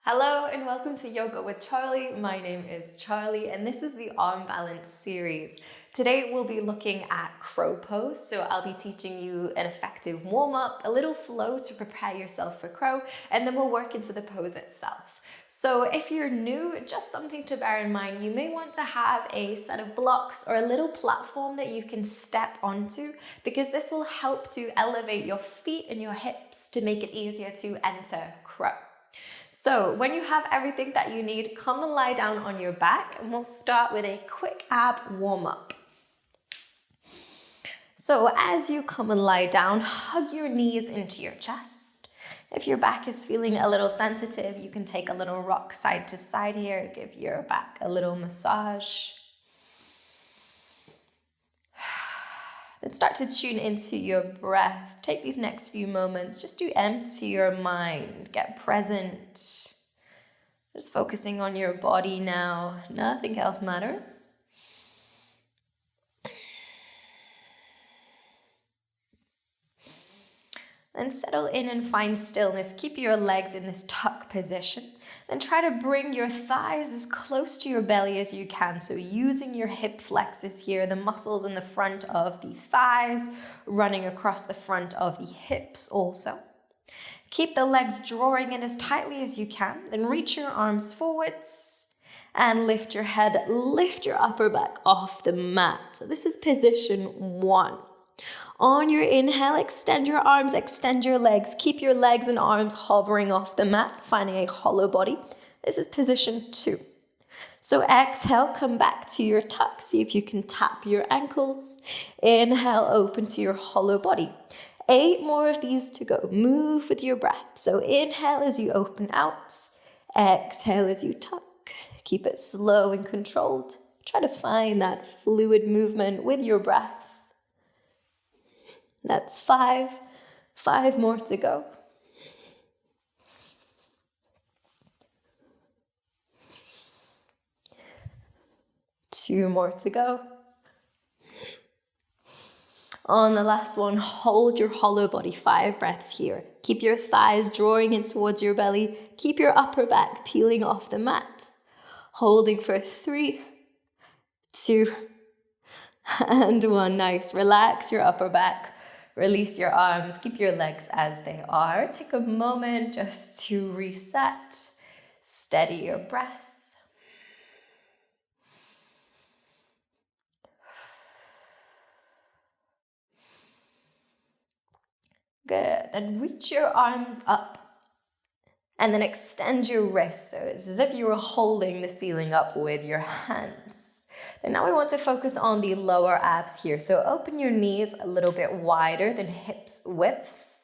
Hello and welcome to Yoga with Charlie. My name is Charlie and this is the Arm Balance series. Today we'll be looking at Crow Pose, so I'll be teaching you an effective warm-up, a little flow to prepare yourself for Crow, and then we'll work into the pose itself. So if you're new, just something to bear in mind, you may want to have a set of blocks or a little platform that you can step onto, because this will help to elevate your feet and your hips to make it easier to enter Crow. So when you have everything that you need, come and lie down on your back and we'll start with a quick ab warm-up. So as you come and lie down, hug your knees into your chest. If your back is feeling a little sensitive, you can take a little rock side to side here, give your back a little massage. Then start to tune into your breath. Take these next few moments just to empty your mind, get present. Just focusing on your body now, nothing else matters. And settle in and find stillness. Keep your legs in this tuck position. Then try to bring your thighs as close to your belly as you can. So using your hip flexors here, the muscles in the front of the thighs, running across the front of the hips also. Keep the legs drawing in as tightly as you can. Then reach your arms forwards and lift your head, lift your upper back off the mat. So this is position 1. On your inhale, extend your arms, extend your legs. Keep your legs and arms hovering off the mat, finding a hollow body. This is position 2. So exhale, come back to your tuck. See if you can tap your ankles. Inhale, open to your hollow body. 8 more of these to go. Move with your breath. So inhale as you open out. Exhale as you tuck. Keep it slow and controlled. Try to find that fluid movement with your breath. That's 5. 5 more to go. Two more to go. On the last one, hold your hollow body. 5 breaths here. Keep your thighs drawing in towards your belly. Keep your upper back peeling off the mat. Holding for 3, 2, and 1. Nice. Relax your upper back. Release your arms. Keep your legs as they are. Take a moment just to reset. Steady your breath. Good. Then reach your arms up and then extend your wrists. So it's as if you were holding the ceiling up with your hands. And now we want to focus on the lower abs here. So open your knees a little bit wider than hips width.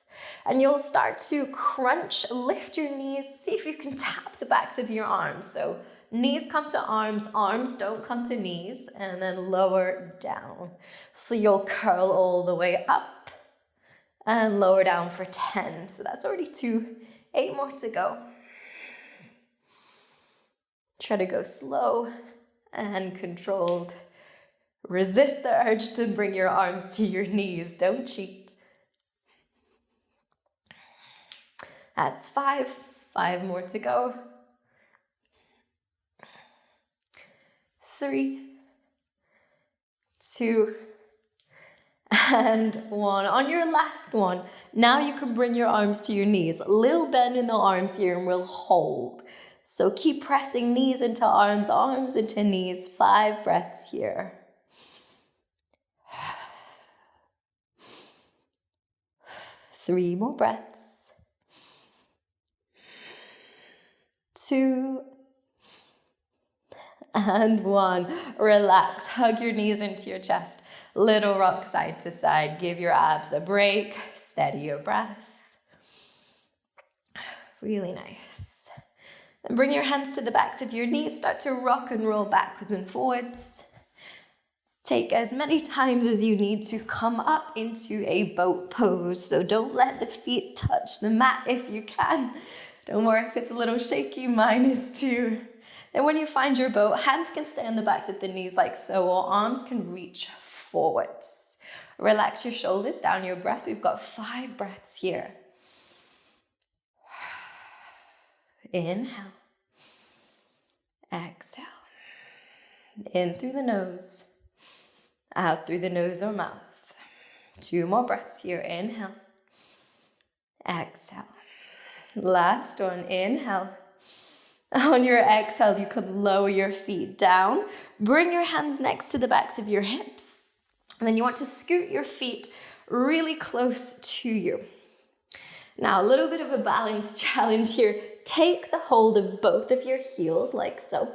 And you'll start to crunch, lift your knees. See if you can tap the backs of your arms. So knees come to arms, arms don't come to knees, and then lower down. So you'll curl all the way up and lower down for 10. So that's already 2. 8 more to go. Try to go slow and controlled. Resist the urge to bring your arms to your knees. Don't cheat. That's 5. 5 more to go. 3, 2, and 1. On your last one, now you can bring your arms to your knees. A little bend in the arms here and we'll hold. So keep pressing knees into arms, arms into knees. 5 breaths here. 3 more breaths. 2 and 1. Relax. Hug your knees into your chest. Little rock side to side. Give your abs a break. Steady your breath. Really nice. And bring your hands to the backs of your knees. Start to rock and roll backwards and forwards. Take as many times as you need to come up into a boat pose. So don't let the feet touch the mat if you can. Don't worry if it's a little shaky. Mine is too. Then when you find your boat, hands can stay on the backs of the knees like so, or arms can reach forwards. Relax your shoulders down your breath. We've got 5 breaths here. Inhale. Exhale. In through the nose. Out through the nose or mouth. 2 more breaths here. Inhale. Exhale. Last one. Inhale. On your exhale, you can lower your feet down. Bring your hands next to the backs of your hips. And then you want to scoot your feet really close to you. Now, a little bit of a balance challenge here. Take the hold of both of your heels like so.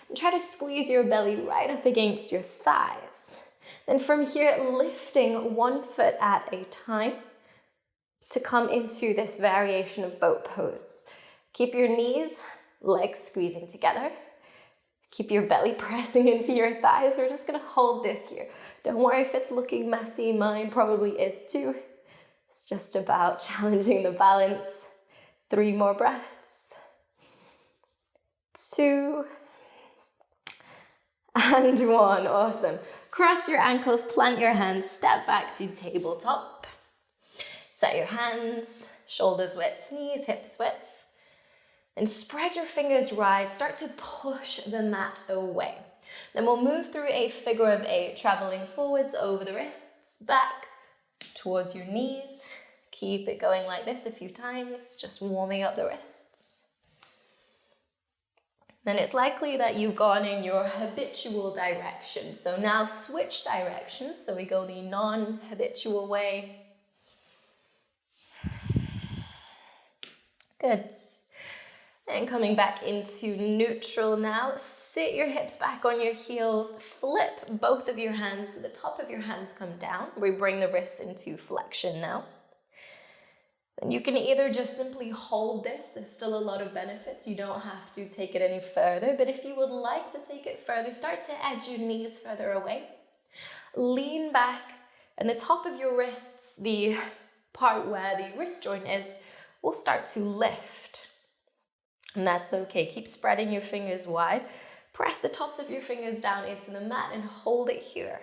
And try to squeeze your belly right up against your thighs. Then from here, lifting 1 foot at a time to come into this variation of boat pose. Keep your knees, legs squeezing together. Keep your belly pressing into your thighs. We're just gonna hold this here. Don't worry if it's looking messy, mine probably is too. It's just about challenging the balance. 3 more breaths. 2. And 1, awesome. Cross your ankles, plant your hands, step back to tabletop. Set your hands, shoulders width, knees, hips width. And spread your fingers wide, start to push the mat away. Then we'll move through a figure of 8, traveling forwards over the wrists, back towards your knees. Keep it going like this a few times, just warming up the wrists. Then it's likely that you've gone in your habitual direction. So now switch directions, so we go the non-habitual way. Good. And coming back into neutral now, sit your hips back on your heels, flip both of your hands so the top of your hands come down. We bring the wrists into flexion now. Then you can either just simply hold this, there's still a lot of benefits, you don't have to take it any further, but if you would like to take it further, start to edge your knees further away. Lean back, and the top of your wrists, the part where the wrist joint is, will start to lift. And that's okay. Keep spreading your fingers wide. Press the tops of your fingers down into the mat and hold it here.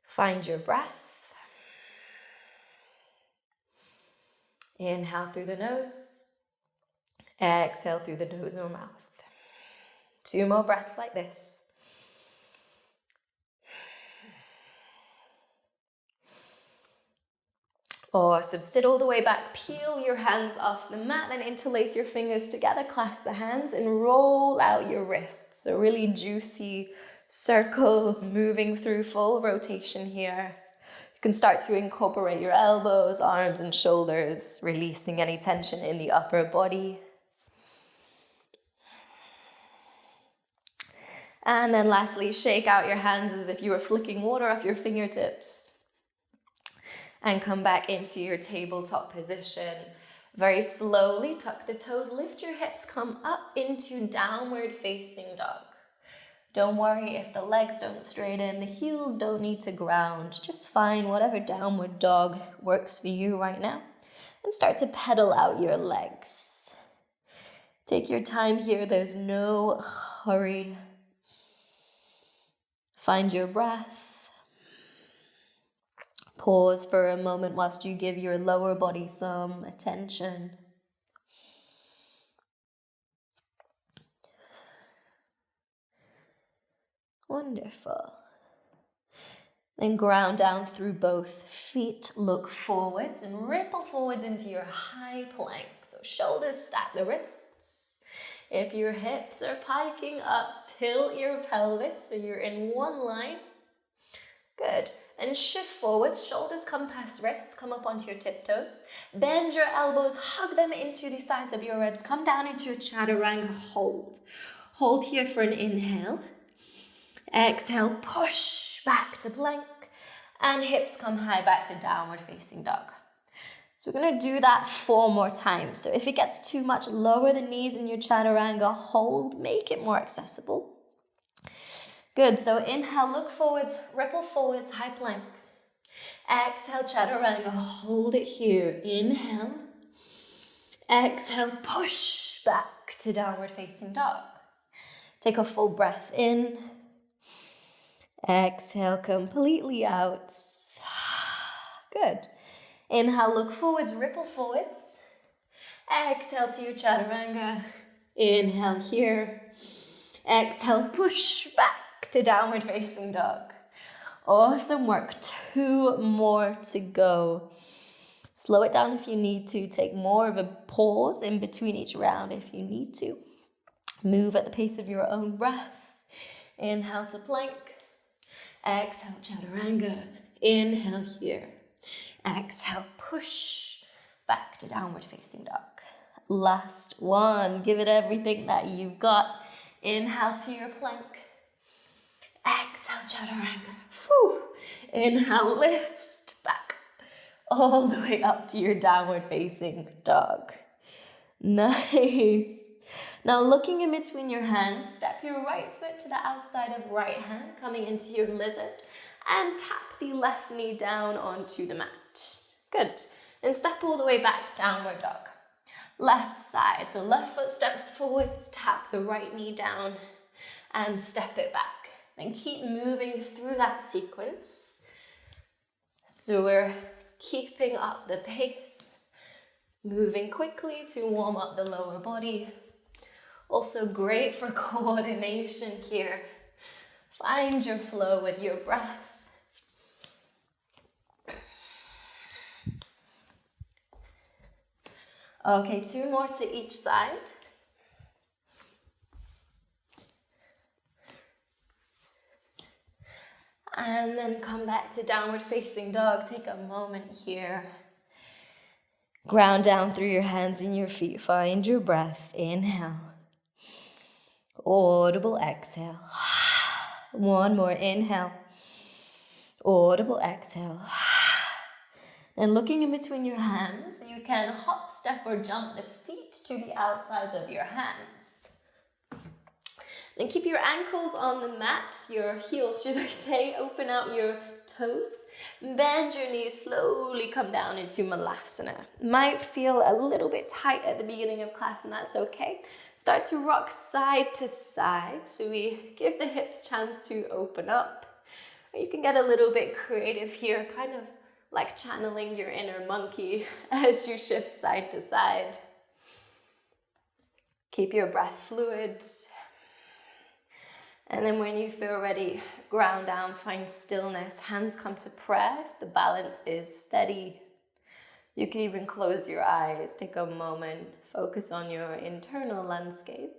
Find your breath. Inhale through the nose. Exhale through the nose or mouth. 2 more breaths like this. Awesome. Sit all the way back. Peel your hands off the mat, then interlace your fingers together, clasp the hands, and roll out your wrists. So really juicy circles moving through full rotation here. You can start to incorporate your elbows, arms, and shoulders, releasing any tension in the upper body. And then lastly, shake out your hands as if you were flicking water off your fingertips. And come back into your tabletop position. Very slowly, tuck the toes, lift your hips, come up into downward facing dog. Don't worry if the legs don't straighten, the heels don't need to ground. Just find whatever downward dog works for you right now. And start to pedal out your legs. Take your time here, there's no hurry. Find your breath. Pause for a moment whilst you give your lower body some attention. Wonderful. Then ground down through both feet. Look forwards and ripple forwards into your high plank. So shoulders stack the wrists. If your hips are piking up, tilt your pelvis so you're in one line. Good. Then shift forwards, shoulders come past wrists, come up onto your tiptoes. Bend your elbows, hug them into the sides of your ribs. Come down into a chaturanga, hold. Hold here for an inhale. Exhale, push back to plank. And hips come high back to downward facing dog. So we're gonna do that 4 more times. So if it gets too much, lower the knees in your chaturanga, hold, make it more accessible. Good, so inhale, look forwards, ripple forwards, high plank. Exhale, chaturanga, hold it here. Inhale. Exhale, push back to downward facing dog. Take a full breath in. Exhale completely out. Good. Inhale, look forwards, ripple forwards. Exhale to your chaturanga. Inhale here. Exhale, push back to downward facing dog. Awesome work. 2 more to go. Slow it down if you need to. Take more of a pause in between each round if you need to. Move at the pace of your own breath. Inhale to plank. Exhale, chaturanga. Inhale here. Exhale, push back to downward facing dog. Last one. Give it everything that you've got. Inhale to your plank. Exhale, chaturanga. Whew. Inhale, lift back. All the way up to your downward facing dog. Nice. Now looking in between your hands, step your right foot to the outside of right hand, coming into your lizard, and tap the left knee down onto the mat. Good. And step all the way back, downward dog. Left side, so left foot steps forwards, tap the right knee down, and step it back. Then keep moving through that sequence. So we're keeping up the pace, moving quickly to warm up the lower body. Also great for coordination here. Find your flow with your breath. Okay, 2 more to each side. And then come back to downward facing dog. Take a moment here. Ground down through your hands and your feet. Find your breath. Inhale. Audible exhale. 1 more. Inhale. Audible exhale. And looking in between your hands, you can hop, step, or jump the feet to the outsides of your hands. Then keep your ankles on the mat, your heels, should I say. Open out your toes. Bend your knees, slowly come down into Malasana. Might feel a little bit tight at the beginning of class, and that's okay. Start to rock side to side, so we give the hips a chance to open up. Or you can get a little bit creative here, kind of like channeling your inner monkey as you shift side to side. Keep your breath fluid. And then when you feel ready, ground down, find stillness. Hands come to prayer if the balance is steady. You can even close your eyes, take a moment, focus on your internal landscape.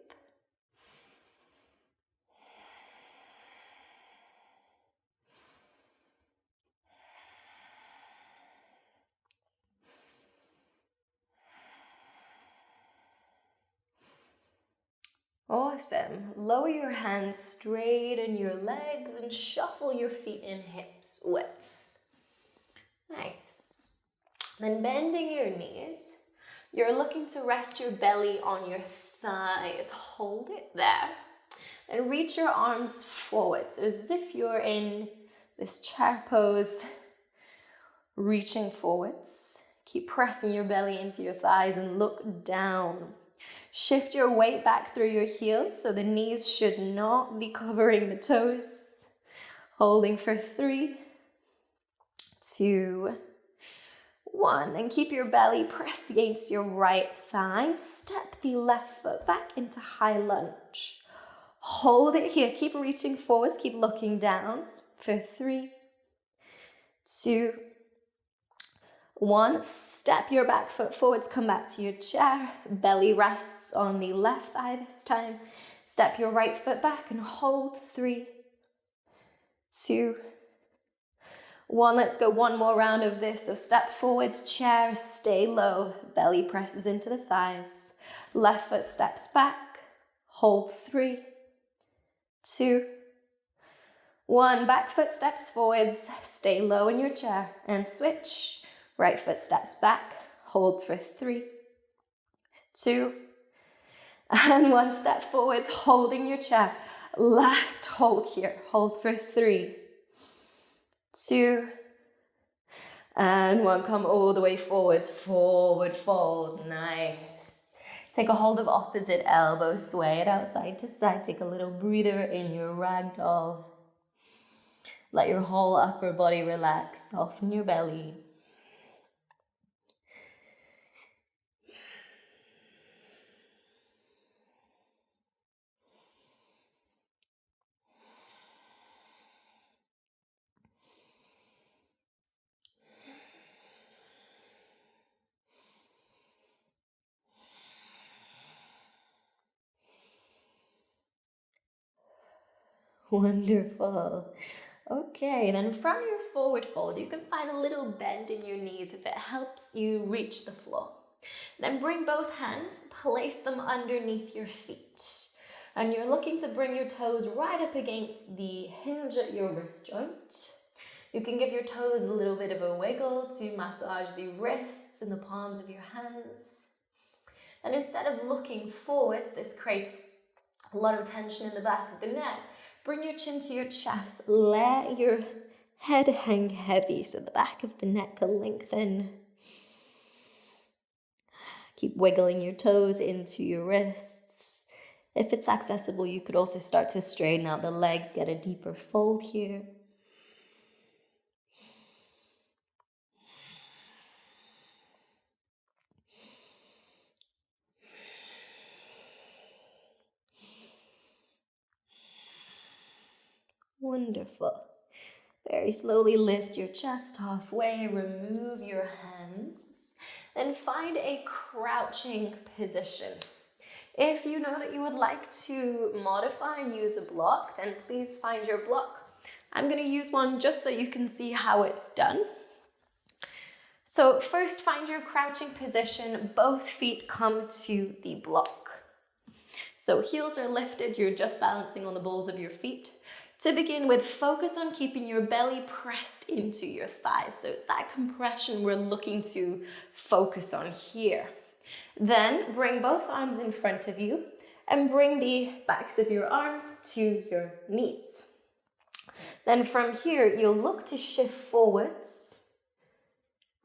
Awesome. Lower your hands, straighten your legs, and shuffle your feet and hips width. Nice. Then bending your knees, you're looking to rest your belly on your thighs. Hold it there. And reach your arms forward. So as if you're in this chair pose, reaching forwards. Keep pressing your belly into your thighs and look down. Shift your weight back through your heels so the knees should not be covering the toes. Holding for 3, 2, 1. And keep your belly pressed against your right thigh. Step the left foot back into high lunge. Hold it here. Keep reaching forwards. Keep looking down for 3, 2, 1. Step your back foot forwards, come back to your chair. Belly rests on the left thigh this time. Step your right foot back and hold. 3, 2, 1. Let's go 1 more round of this. So step forwards, chair, stay low. Belly presses into the thighs. Left foot steps back. Hold. 3, 2, 1. Back foot steps forwards. Stay low in your chair and switch. Right foot steps back, hold for 3, 2, and 1. Step forwards, holding your chair. Last hold here, hold for 3, 2, and 1. Come all the way forwards, forward fold, nice. Take a hold of opposite elbow, sway it out side to side. Take a little breather in your ragdoll. Let your whole upper body relax, soften your belly. Wonderful. Okay, then from your forward fold, you can find a little bend in your knees if it helps you reach the floor. Then bring both hands, place them underneath your feet. And you're looking to bring your toes right up against the hinge at your wrist joint. You can give your toes a little bit of a wiggle to massage the wrists and the palms of your hands. And instead of looking forwards, this creates a lot of tension in the back of the neck. Bring your chin to your chest. Let your head hang heavy so the back of the neck can lengthen. Keep wiggling your toes into your wrists. If it's accessible, you could also start to straighten out the legs, get a deeper fold here. Wonderful. Very slowly lift your chest halfway, remove your hands, then find a crouching position. If you know that you would like to modify and use a block, then please find your block. I'm going to use one just so you can see how it's done. So first, find your crouching position. Both feet come to the block. So heels are lifted, you're just balancing on the balls of your feet. To begin with, focus on keeping your belly pressed into your thighs. So it's that compression we're looking to focus on here. Then bring both arms in front of you and bring the backs of your arms to your knees. Then from here, you'll look to shift forwards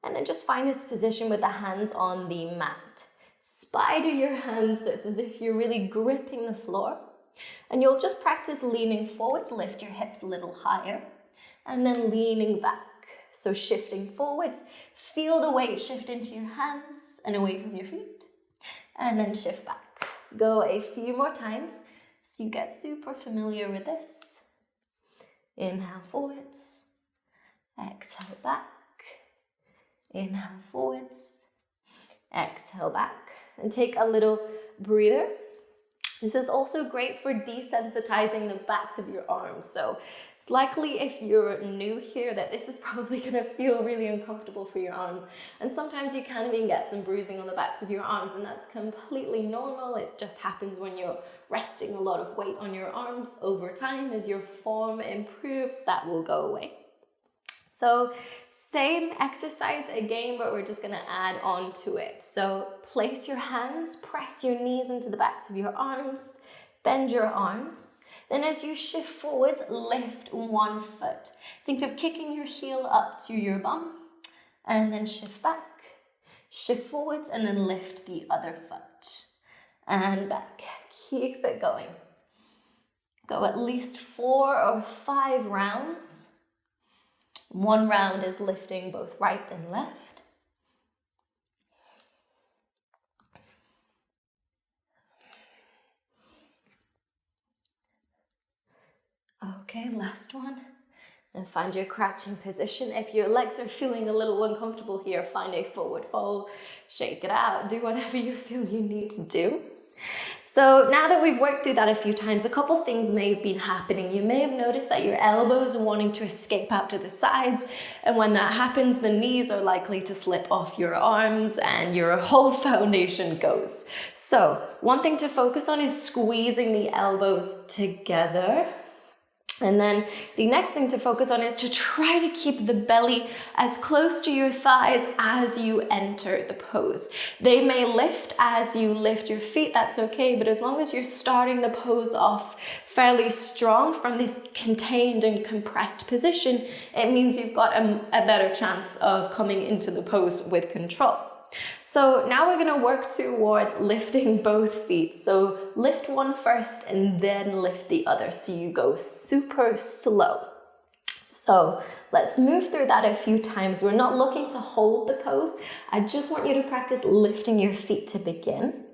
and then just find this position with the hands on the mat. Spider your hands so it's as if you're really gripping the floor. And you'll just practice leaning forwards, lift your hips a little higher, and then leaning back. So shifting forwards, feel the weight shift into your hands and away from your feet, and then shift back. Go a few more times so you get super familiar with this. Inhale forwards, exhale back, inhale forwards, exhale back, and take a little breather. This is also great for desensitizing the backs of your arms. So it's likely if you're new here that this is probably going to feel really uncomfortable for your arms. And sometimes you can even get some bruising on the backs of your arms, and that's completely normal. It just happens when you're resting a lot of weight on your arms. Over time, as your form improves, that will go away. So same exercise again, but we're just going to add on to it. So place your hands, press your knees into the backs of your arms, bend your arms. Then as you shift forwards, lift one foot. Think of kicking your heel up to your bum and then shift back, shift forwards, and then lift the other foot and back. Keep it going. Go at least 4 or 5 rounds. One round is lifting both right and left. Okay, last one. And find your crouching position. If your legs are feeling a little uncomfortable here, find a forward fold, shake it out, do whatever you feel you need to do. So now that we've worked through that a few times, a couple things may have been happening. You may have noticed that your elbows are wanting to escape out to the sides, and when that happens, the knees are likely to slip off your arms and your whole foundation goes. So one thing to focus on is squeezing the elbows together. And then the next thing to focus on is to try to keep the belly as close to your thighs as you enter the pose. They may lift as you lift your feet, that's okay, but as long as you're starting the pose off fairly strong from this contained and compressed position, it means you've got a better chance of coming into the pose with control. So now we're going to work towards lifting both feet. So lift one first and then lift the other. So you go super slow. So let's move through that a few times. We're not looking to hold the pose. I just want you to practice lifting your feet to begin.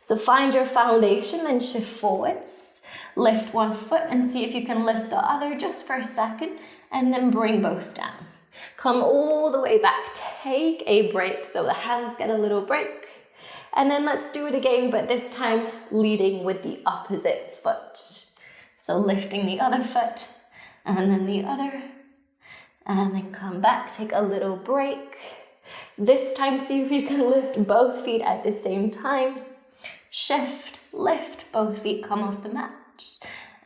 So find your foundation, then shift forwards. Lift one foot and see if you can lift the other just for a second, and then bring both down. Come all the way back. Take a break so the hands get a little break. And then let's do it again, but this time leading with the opposite foot. So lifting the other foot, and then the other, and then come back, take a little break. This time, see if you can lift both feet at the same time. Shift, lift, both feet come off the mat,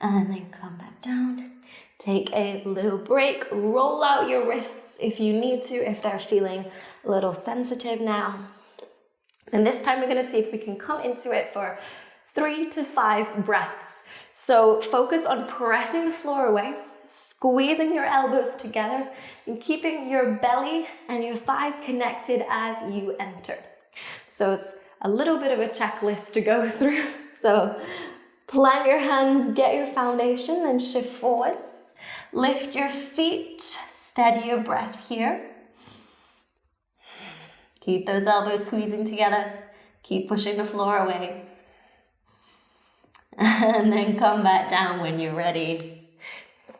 and then come back down. Take a little break, roll out your wrists if you need to, if they're feeling a little sensitive now. And this time we're gonna see if we can come into it for 3 to 5 breaths. So focus on pressing the floor away, squeezing your elbows together, and keeping your belly and your thighs connected as you enter. So it's a little bit of a checklist to go through. So plant your hands, get your foundation, then shift forwards. Lift your feet, steady your breath here. Keep those elbows squeezing together. Keep pushing the floor away. And then come back down when you're ready.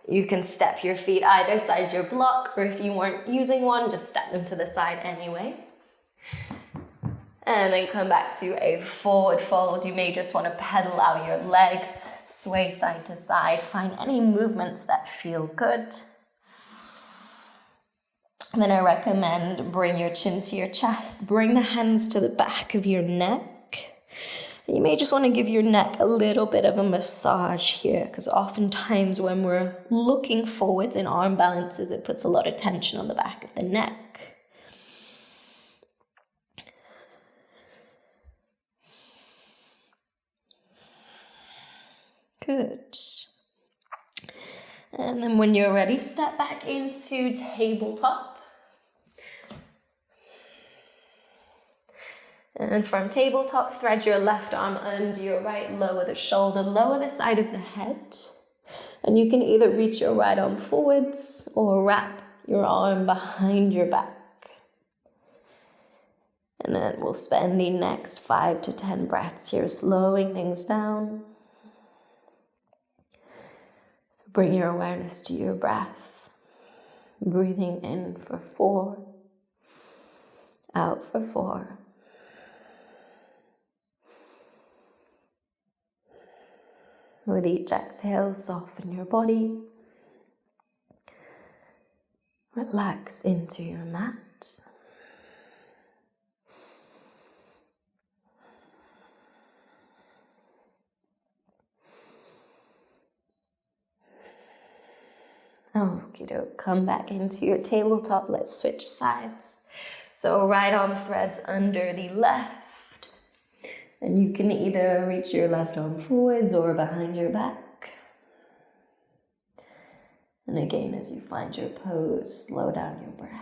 You can step your feet either side your block, or if you weren't using one, just step them to the side anyway. And then come back to a forward fold. You may just want to pedal out your legs, sway side to side. Find any movements that feel good. And then I recommend bring your chin to your chest. Bring the hands to the back of your neck. You may just want to give your neck a little bit of a massage here, because oftentimes when we're looking forwards in arm balances, it puts a lot of tension on the back of the neck. Good. And then when you're ready, step back into tabletop. And from tabletop, thread your left arm under your right, lower the shoulder, lower the side of the head. And you can either reach your right arm forwards or wrap your arm behind your back. And then we'll spend the next 5 to 10 breaths here, slowing things down. So bring your awareness to your breath. Breathing in for 4, out for 4. With each exhale, soften your body. Relax into your mat. Okie doke, come back into your tabletop. Let's switch sides. So right arm threads under the left. And you can either reach your left arm forwards or behind your back. And again, as you find your pose, slow down your breath.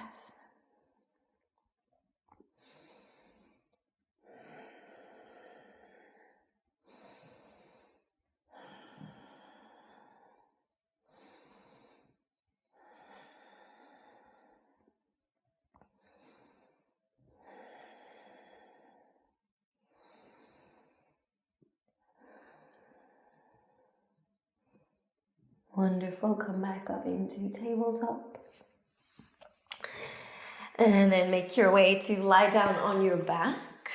Wonderful, come back up into tabletop. And then make your way to lie down on your back.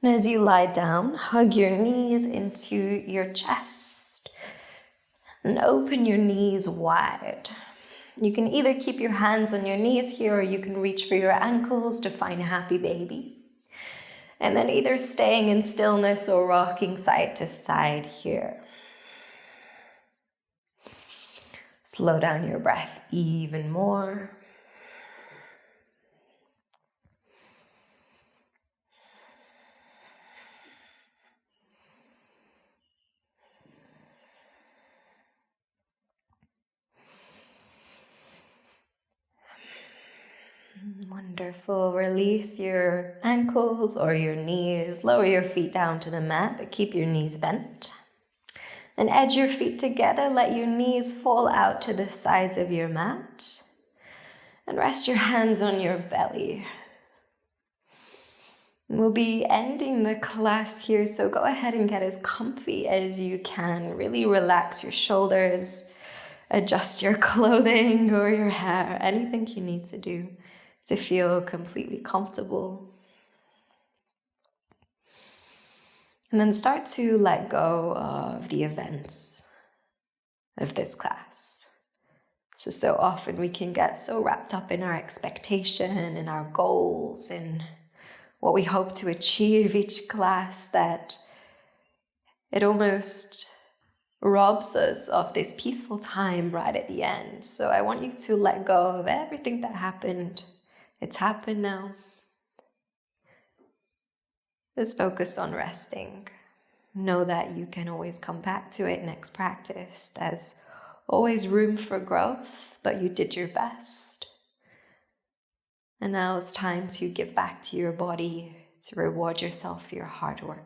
And as you lie down, hug your knees into your chest and open your knees wide. You can either keep your hands on your knees here, or you can reach for your ankles to find a happy baby. And then either staying in stillness or rocking side to side here. Slow down your breath even more. Wonderful. Release your ankles or your knees. Lower your feet down to the mat, but keep your knees bent. And edge your feet together, let your knees fall out to the sides of your mat. And rest your hands on your belly. We'll be ending the class here, so go ahead and get as comfy as you can. Really relax your shoulders, adjust your clothing or your hair, anything you need to do to feel completely comfortable. And then start to let go of the events of this class. So often we can get so wrapped up in our expectation and our goals and what we hope to achieve each class that it almost robs us of this peaceful time right at the end. So I want you to let go of everything that happened. It's happened now. Just focus on resting. Know that you can always come back to it next practice. There's always room for growth, but you did your best. And now it's time to give back to your body, to reward yourself for your hard work.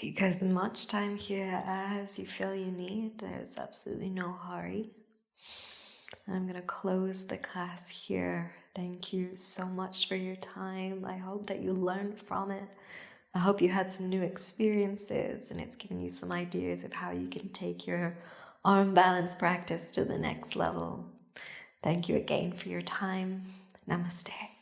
Take as much time here as you feel you need. There's absolutely no hurry. I'm going to close the class here. Thank you so much for your time. I hope that you learned from it. I hope you had some new experiences and it's given you some ideas of how you can take your arm balance practice to the next level. Thank you again for your time. Namaste.